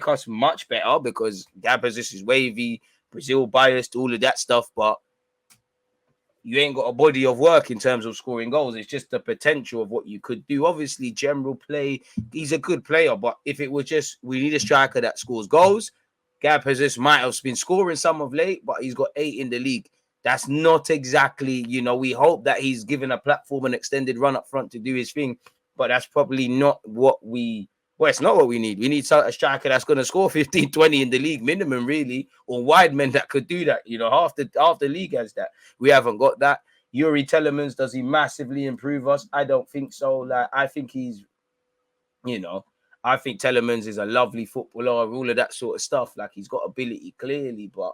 make us much better because Gab's is wavy, Brazil biased, all of that stuff, but you ain't got a body of work in terms of scoring goals. It's just the potential of what you could do. Obviously, general play, he's a good player, but if it was just we need a striker that scores goals, Gab Jesus might have been scoring some of late, but he's got 8 in the league. That's not exactly, we hope that he's given a platform and extended run up front to do his thing, but that's probably not what it's not what we need. We need a striker that's going to score 15, 20 in the league minimum, really, or wide men that could do that. Half the league has that. We haven't got that. Yuri Tielemans, does he massively improve us? I don't think so. Like, I think he's, I think Tielemans is a lovely footballer, all of that sort of stuff. Like, he's got ability clearly, but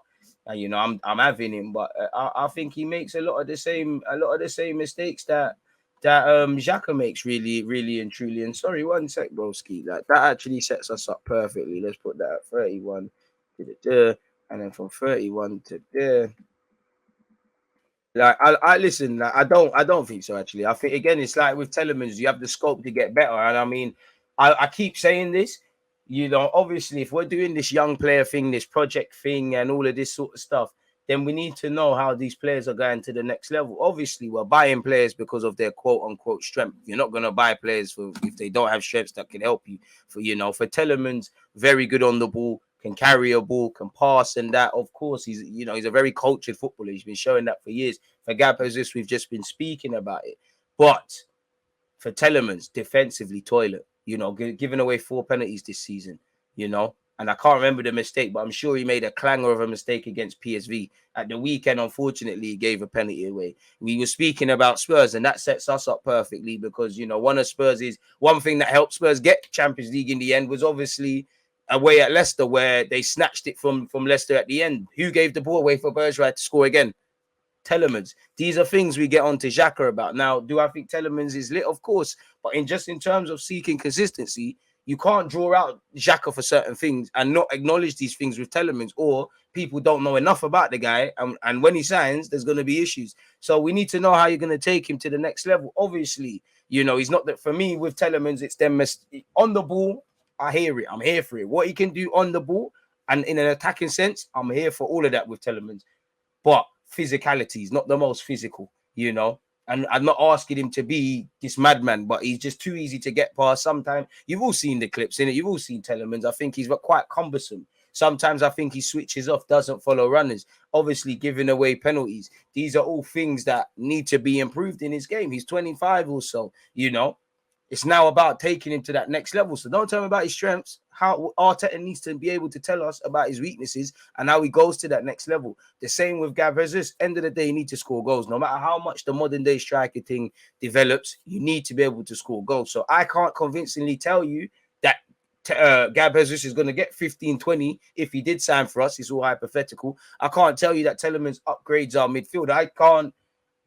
I'm having him. But I think he makes a lot of the same mistakes that Xhaka makes, really, really and truly. And sorry, one sec, broski. Like, that actually sets us up perfectly. Let's put that at 31 to the and then from 31 to there. Like, I listen. Like, I don't think so. Actually, I think again, it's like with Tielemans, you have the scope to get better. And I mean, I keep saying this. Obviously, if we're doing this young player thing, this project thing, and all of this sort of stuff, then we need to know how these players are going to the next level. Obviously, we're buying players because of their quote unquote strength. You're not going to buy players if they don't have strengths that can help you. For Tielemans, very good on the ball, can carry a ball, can pass, and that. Of course, he's a very cultured footballer. He's been showing that for years. For Gab Jesus, we've just been speaking about it. But for Tielemans, defensively toilet. Giving away 4 penalties this season. And I can't remember the mistake, but I'm sure he made a clanger of a mistake against PSV. At the weekend, unfortunately, he gave a penalty away. We were speaking about Spurs, and that sets us up perfectly because, one thing that helped Spurs get Champions League in the end was obviously away at Leicester, where they snatched it from Leicester at the end. Who gave the ball away for Bergwijn to score again? Tielemans. These are things we get onto Xhaka about. Now, do I think Tielemans is lit? Of course. But in terms of seeking consistency, you can't draw out Xhaka for certain things and not acknowledge these things with Tielemans, or people don't know enough about the guy. And when he signs, there's going to be issues. So we need to know how you're going to take him to the next level. Obviously, he's not that. For me, with Tielemans, it's them on the ball. I hear it. I'm here for it. What he can do on the ball and in an attacking sense, I'm here for all of that with Tielemans. But physicality is not the most physical, and I'm not asking him to be this madman, but he's just too easy to get past. Sometimes you've all seen the clips in it. You've all seen Tielemans. I think he's quite cumbersome. Sometimes I think he switches off, doesn't follow runners, obviously giving away penalties. These are all things that need to be improved in his game. He's 25 or so, It's now about taking him to that next level. So don't tell me about his strengths. How Arteta needs to be able to tell us about his weaknesses and how he goes to that next level. The same with Gab Jesus. End of the day, you need to score goals. No matter how much the modern day striker thing develops, you need to be able to score goals. So I can't convincingly tell you that Gab Jesus is going to get 15, 20 if he did sign for us. It's all hypothetical. I can't tell you that Tielemans upgrades our midfield.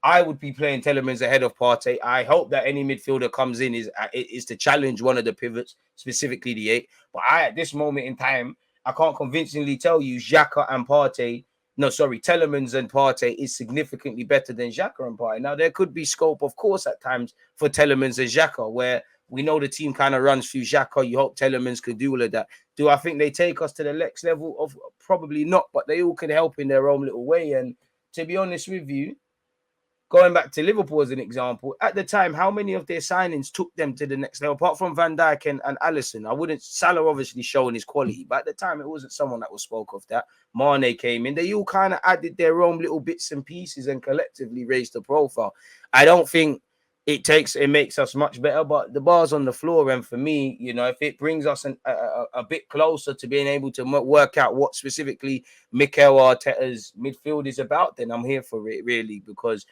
I would be playing Tielemans ahead of Partey. I hope that any midfielder comes in is to challenge one of the pivots, specifically the 8. But at this moment in time, I can't convincingly tell you Xhaka and Partey. No, sorry, Tielemans and Partey is significantly better than Xhaka and Partey. Now, there could be scope, of course, at times for Tielemans and Xhaka, where we know the team kind of runs through Xhaka. You hope Tielemans could do all of that. Do I think they take us to the next level? Of probably not, but they all can help in their own little way. And to be honest with you, going back to Liverpool as an example, at the time, how many of their signings took them to the next level? Apart from Van Dijk and Alisson, Salah obviously showing his quality, but at the time, it wasn't someone that was spoke of that. Mane came in. They all kind of added their own little bits and pieces and collectively raised the profile. I don't think it makes us much better, but the bar's on the floor. And for me, if it brings us a bit closer to being able to work out what specifically Mikel Arteta's midfield is about, then I'm here for it, really, because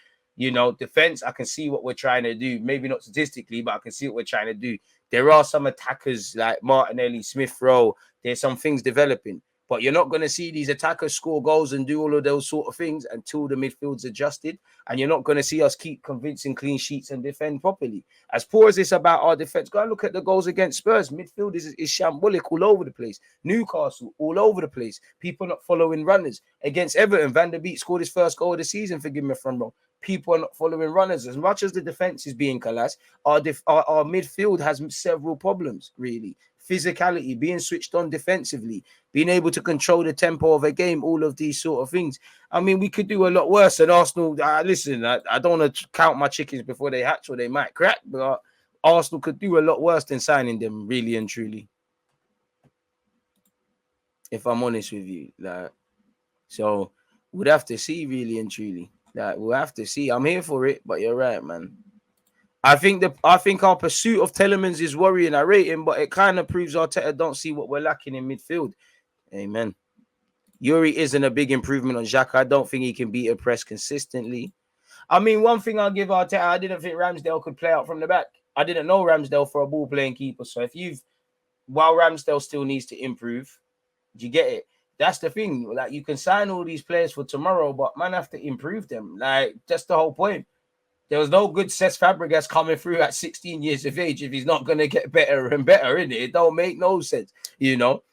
defense, I can see what we're trying to do. Maybe not statistically, but I can see what we're trying to do. There are some attackers like Martinelli, Smith Rowe. There's some things developing. But you're not going to see these attackers score goals and do all of those sort of things until the midfield's adjusted. And you're not going to see us keep convincing clean sheets and defend properly. As poor as it's about our defense, go and look at the goals against Spurs. Midfield is shambolic all over the place. Newcastle, all over the place. People not following runners. Against Everton, Van der Beek scored his first goal of the season, forgive me if I'm wrong. People are not following runners. As much as the defense is being collapsed, our midfield has several problems, really. physicality, being switched on defensively, being able to control the tempo of a game, all of these sort of things. I mean, we could do a lot worse than Arsenal. Listen, I don't want to count my chickens before they hatch or they might crack, but Arsenal could do a lot worse than signing them, really and truly. If I'm honest with you, like, so we'd have to see, really and truly. Like, we'll have to see. I'm here for it, but you're right, man. I think our pursuit of Tielemans is worrying. I rate him, but it kind of proves Arteta don't see what we're lacking in midfield. Amen. Yuri isn't a big improvement on Xhaka. I don't think he can beat a press consistently. I mean, one thing I'll give Arteta, I didn't think Ramsdale could play out from the back. I didn't know Ramsdale for a ball playing keeper. So while Ramsdale still needs to improve, do you get it? That's the thing. Like, you can sign all these players for tomorrow, but man have to improve them. Like, that's the whole point. There was no good Cesc Fabregas coming through at 16 years of age if he's not going to get better and better, innit? It don't make no sense, you know?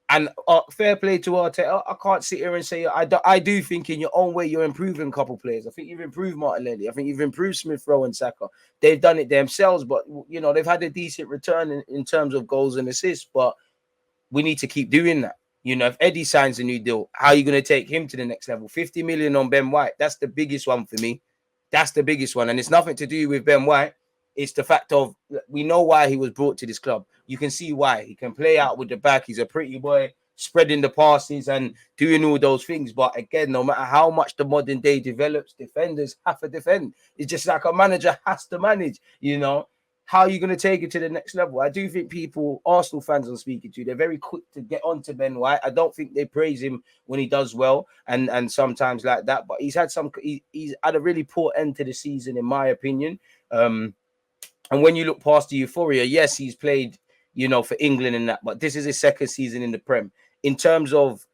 And fair play to Arteta. I can't sit here and say I do think in your own way you're improving a couple players. I think you've improved Martinelli. I think you've improved Smith Rowe and Saka. They've done it themselves, but you know they've had a decent return in terms of goals and assists. But we need to keep doing that. You know, if Eddie signs a new deal, how are you going to take him to the next level? 50 million on Ben White. That's the biggest one for me. That's the biggest one, and it's nothing to do with Ben White. It's the fact of we know why he was brought to this club. You can see why. He can play out with the back. He's a pretty boy, spreading the passes and doing all those things. But again, no matter how much the modern day develops, defenders have to defend. It's just like a manager has to manage, you know. How are you going to take it to the next level? I do think people, Arsenal fans I'm speaking to, they're very quick to get onto Ben White. I don't think they praise him when he does well and sometimes like that. But he's had he's had a really poor end to the season, in my opinion. And when you look past the euphoria, yes, he's played, you know, for England and that, but this is his second season in the Prem. In terms of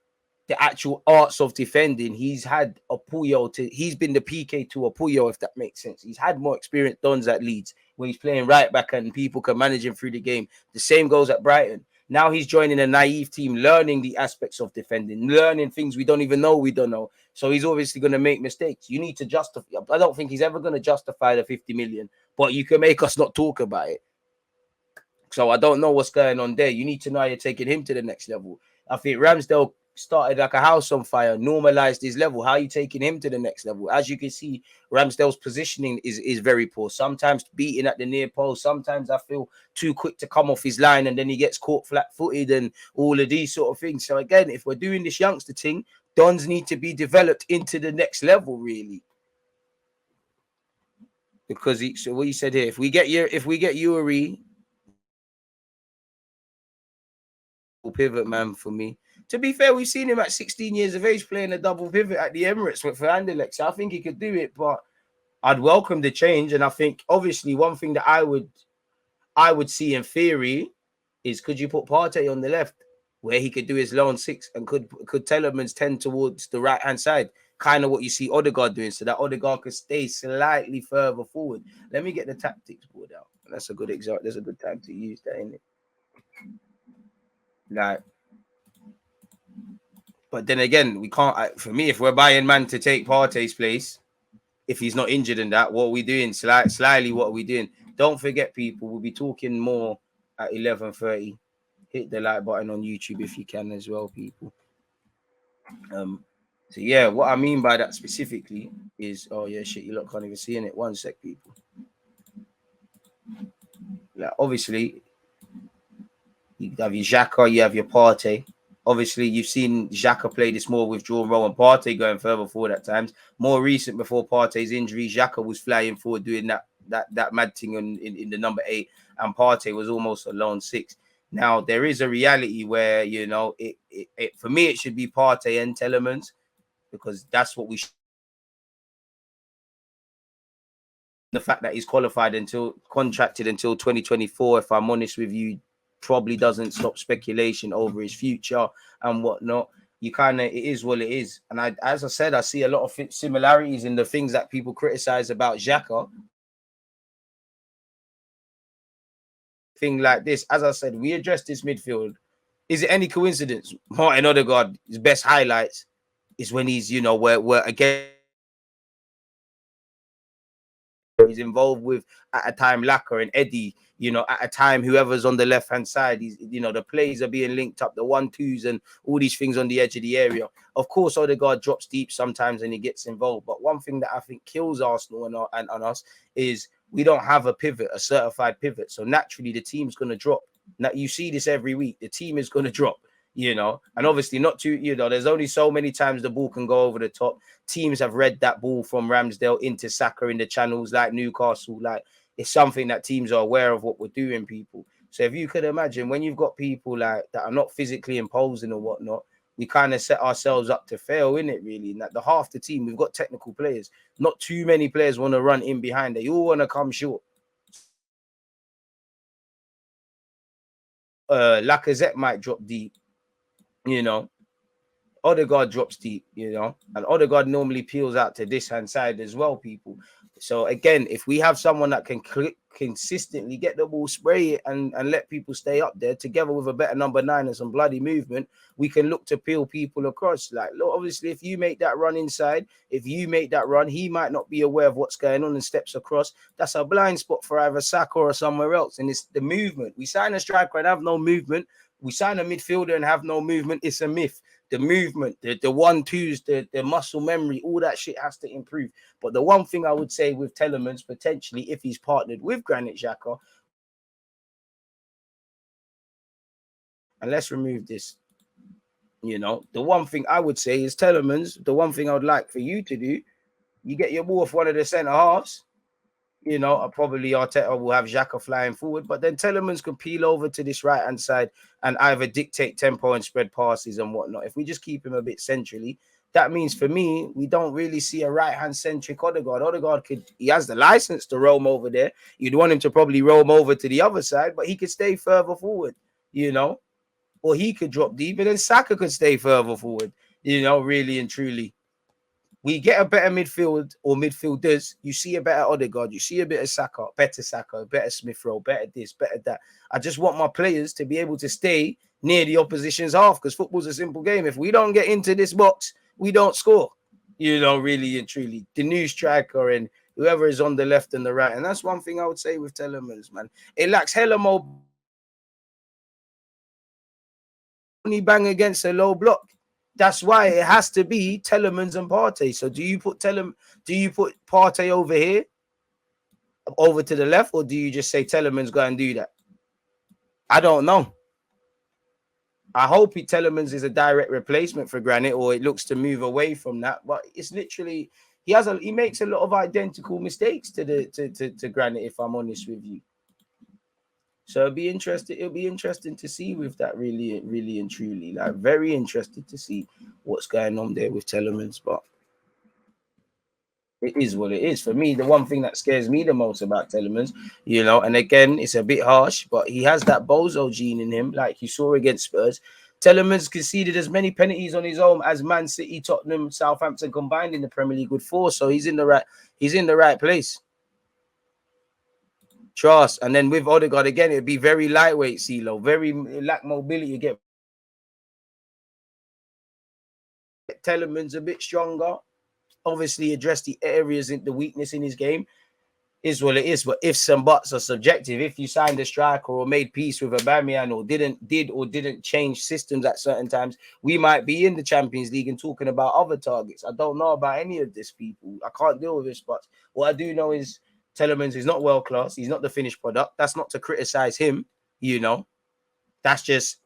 the actual arts of defending, he's had a Puyol he's been the PK to a Puyol, if that makes sense. He's had more experience dons at Leeds when he's playing right back and people can manage him through the game. The same goes at Brighton. Now he's joining a naive team, learning the aspects of defending, learning things we don't even know we don't know. So he's obviously going to make mistakes. You need to justify. I don't think he's ever going to justify the 50 million, but you can make us not talk about it. So I don't know what's going on there. You need to know how you're taking him to the next level. I think Ramsdale started like a house on fire, normalized his level. How are you taking him to the next level? As you can see, Ramsdale's positioning is very poor. Sometimes beating at the near post. Sometimes I feel too quick to come off his line and then he gets caught flat-footed and all of these sort of things. So again, if we're doing this youngster thing, dons need to be developed into the next level, really. Because so what you said here, if we get Yuri, pivot man for me. To be fair, we've seen him at 16 years of age playing a double pivot at the Emirates for Anderlecht. So I think he could do it, but I'd welcome the change. And I think obviously one thing that I would see in theory is could you put Partey on the left where he could do his lone six and could Tielemans tend towards the right hand side, kind of what you see Odegaard doing, so that Odegaard could stay slightly further forward. Let me get the tactics board out. That's a good example. There's a good time to use that, isn't it? Like, but then again, we can't. For me, if we're buying man to take Partey's place, if he's not injured in that, what are we doing? Slyly, what are we doing? Don't forget, people. We'll be talking more at 11:30. Hit the like button on YouTube if you can as well, people. So yeah, what I mean by that specifically is, oh yeah, shit, you lot can't even see in it. One sec, people. Like, obviously, you have your Xhaka, you have your Partey. Obviously, you've seen Xhaka play this more withdrawn role and Partey going further forward at times. More recent, before Partey's injury, Xhaka was flying forward doing that mad thing in the number 8, and Partey was almost a lone 6. Now, there is a reality where, you know, it for me, it should be Partey and Tielemans, because that's what we should. The fact that he's contracted until 2024, if I'm honest with you, probably doesn't stop speculation over his future and whatnot. You kind of, it is what it is. And as I said, I see a lot of similarities in the things that people criticize about Xhaka. Thing like this, as I said, we addressed this midfield. Is it any coincidence Martin Odegaard's best highlights is when he's, you know, we're again He's involved with, at a time, Laka and Eddie. You know, at a time, whoever's on the left-hand side, he's, you know, the plays are being linked up, the 1-2s and all these things on the edge of the area. Of course, Odegaard drops deep sometimes and he gets involved. But one thing that I think kills Arsenal and us is we don't have a pivot, a certified pivot. So naturally, the team's going to drop. Now, you see this every week. The team is going to drop, you know, and obviously not too, you know, there's only so many times the ball can go over the top. Teams have read that ball from Ramsdale into Saka in the channels, like Newcastle. Like, it's something that teams are aware of what we're doing, people. So if you could imagine, when you've got people like that are not physically imposing or whatnot, we kind of set ourselves up to fail, in it, really. And that the half the team, we've got technical players. Not too many players want to run in behind. They all want to come short. Lacazette might drop deep, you know. Odegaard drops deep, you know, and Odegaard normally peels out to this hand side as well, people. So again, if we have someone that can consistently get the ball, spray it, and let people stay up there, together with a better number 9 and some bloody movement, we can look to peel people across. Like, look, obviously, if you make that run inside, if you make that run, he might not be aware of what's going on and steps across. That's a blind spot for either Saka or somewhere else. And it's the movement. We sign a striker and have no movement. We sign a midfielder and have no movement. It's a myth. The movement, the 1-2s, the muscle memory, all that shit has to improve. But the one thing I would say with Tielemans, potentially, if he's partnered with Granit Xhaka, and let's remove this, you know, the one thing I would say is Tielemans, the one thing I would like for you to do, you get your ball off one of the centre halves. You know, probably Arteta will have Xhaka flying forward, but then Tielemans can peel over to this right-hand side and either dictate tempo and spread passes and whatnot. If we just keep him a bit centrally, that means, for me, we don't really see a right-hand centric Odegaard. Odegaard he has the license to roam over there. You'd want him to probably roam over to the other side, but he could stay further forward, you know, or he could drop deep, and then Saka could stay further forward, you know, really and truly. We get a better midfield or midfielders. You see a better Odegaard. You see a bit of Saka, better Smith Rowe, better this, better that. I just want my players to be able to stay near the opposition's half, because football's a simple game. If we don't get into this box, we don't score. You know, really and truly. The new striker and whoever is on the left and the right. And that's one thing I would say with Tielemans, man. It lacks hella mobility. Only bang against a low block. That's why it has to be Tielemans and Partey. So do you put Partey over here, over to the left, or do you just say Tielemans go and do that? I don't know. I hope Tielemans is a direct replacement for Granit, or it looks to move away from that. But it's literally he makes a lot of identical mistakes to Granit, if I'm honest with you. So it'll be interesting to see with that, really, really and truly. Like, very interested to see what's going on there with Tielemans. But it is what it is. For me, the one thing that scares me the most about Tielemans, you know, and again, it's a bit harsh, but he has that bozo gene in him, like you saw against Spurs. Tielemans conceded as many penalties on his own as Man City, Tottenham, Southampton combined in the Premier League with 4. So he's in the right place. Trust. And then with Odegaard, again, it'd be very lightweight, CeeLo. Very lack mobility. You get Tielemans a bit stronger. Obviously, address the areas in the weakness in his game. Is what it is. But ifs and buts are subjective. If you signed a striker or made peace with Aubameyang or didn't change systems at certain times, we might be in the Champions League and talking about other targets. I don't know about any of this, people. I can't deal with this, but what I do know is Tielemans is not world class. He's not the finished product. That's not to criticize him, you know. That's just,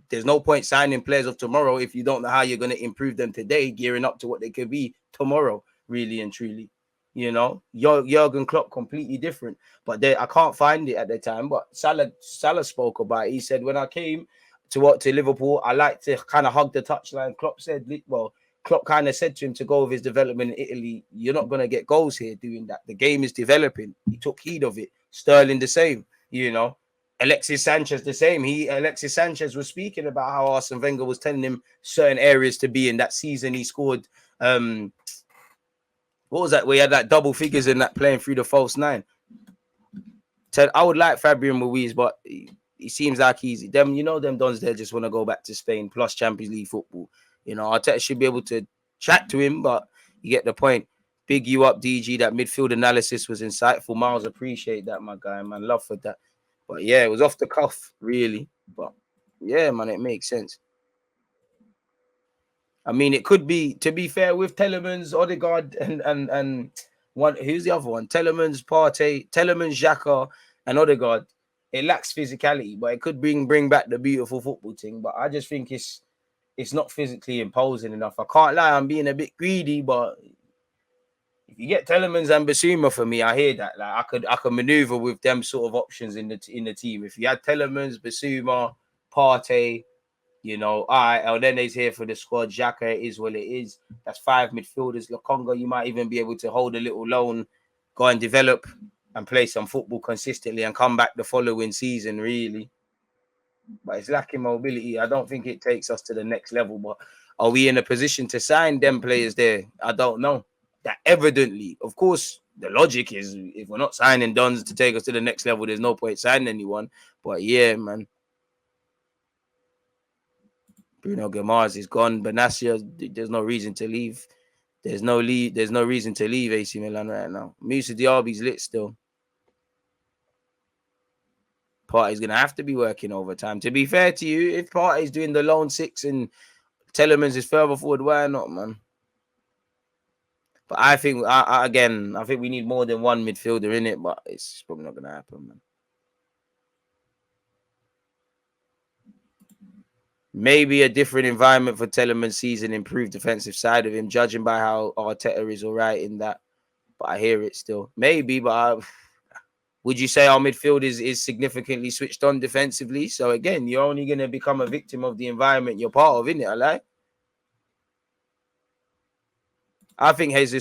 there's no point signing players of tomorrow if you don't know how you're going to improve them today, gearing up to what they could be tomorrow, really and truly. You know, Jurgen Klopp completely different, but I can't find it at the time. But Salah spoke about it. He said, when I came to Liverpool, I like to kind of hug the touchline. Klopp kind of said to him to go with his development in Italy. You're not going to get goals here doing that. The game is developing. He took heed of it. Sterling the same, you know. Alexis Sanchez the same. Alexis Sanchez was speaking about how Arsene Wenger was telling him certain areas to be in. That season he scored what was that? We had like double figures in that, playing through the false 9. Said I would like Fabian Ruiz, but he seems like them dons there just want to go back to Spain plus Champions League football. You know, Arteta should be able to chat to him, but you get the point. Big you up, DG. That midfield analysis was insightful. Miles, appreciate that, my guy, man. Love for that. But yeah, it was off the cuff, really. But yeah, man, it makes sense. I mean, it could be, to be fair, with Tielemans, Odegaard, and one, who's the other one? Tielemans, Partey, Tielemans, Xhaka, and Odegaard. It lacks physicality, but it could bring back the beautiful football thing. But I just think it's not physically imposing enough. I can't lie, I'm being a bit greedy, but if you get Tielemans and Basuma for me, I hear that. Like I could maneuver with them sort of options in the team. If you had Tielemans, Basuma, Partey, you know, all right, El Nene's here for the squad. Xhaka, it is what it is. That's 5 midfielders. Lokonga, you might even be able to hold a little loan, go and develop and play some football consistently and come back the following season, really. But it's lacking mobility. I don't think it takes us to the next level. But are we in a position to sign them players there? I don't know. That evidently, of course, the logic is if we're not signing Dons to take us to the next level, there's no point signing anyone. But yeah, man. Bruno Guimaraes is gone. Benatia, there's no reason to leave. There's no reason to leave AC Milan right now. Moussa Diaby's lit still. Partey's gonna have to be working overtime. To be fair to you, if Partey's doing the lone 6 and Tielemans is further forward, why not, man? But I think I think we need more than one midfielder in it, but it's probably not gonna happen, man. Maybe a different environment for Tielemans' season, improved defensive side of him, judging by how Arteta is all right in that. But I hear it still. Maybe, but would you say our midfield is significantly switched on defensively? So again, you're only going to become a victim of the environment you're part of, innit? I think Jesus